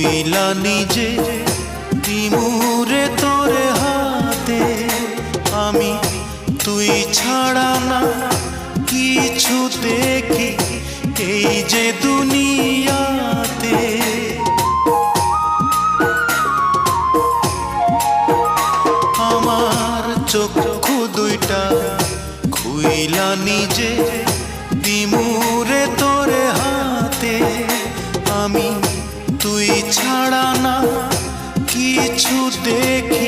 খুইলা নিজে দিমুরে তোরে হাতে আমি তুই ছাড়া না কিছু দেখি এই যে দুনিয়াতে আমার চক্ষু দুইটা খুইলা নিজে দিমুরে তোরে হাতে আমি তুই ছাড়া না কিছু দেখি